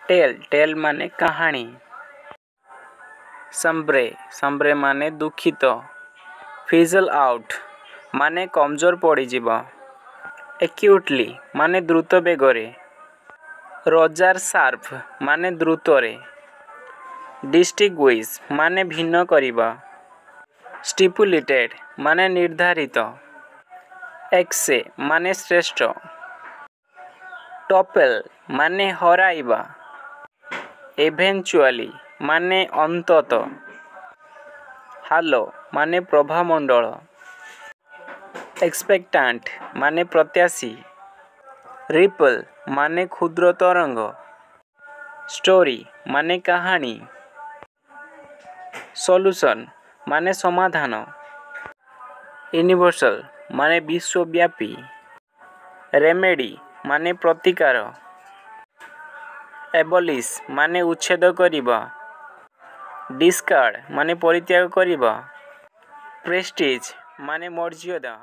Tell tell माने कहानी। सम्ब्रे सम्ब्रे माने दुखित। फिजल आउट माने कमजोर पड़ी जीव। एक्यूटली माने द्रुत बेगरे। रजार शार्प माने द्रुतरे। डिस्टिंग्विश माने भिन्न करिबा। स्टिपुलेटेड माने निर्धारित। एक्से माने श्रेष्ठ। टॉपेल माने हराइबा। एवेंचुअली माने अंतत। हालो माने प्रभामंडल। एक्सपेक्टेंट माने प्रत्याशी। रिपल माने क्षुद्र तरंग। स्टोरी माने कहानी। सॉल्यूशन माने समाधान। यूनिवर्सल माने विश्वव्यापी। रेमेडी माने प्रतिकार। एबलिश माने उच्छेद करिबा। डिस्कार्ड माने परित्याग करिबा। प्रेस्टीज माने मर्यादा।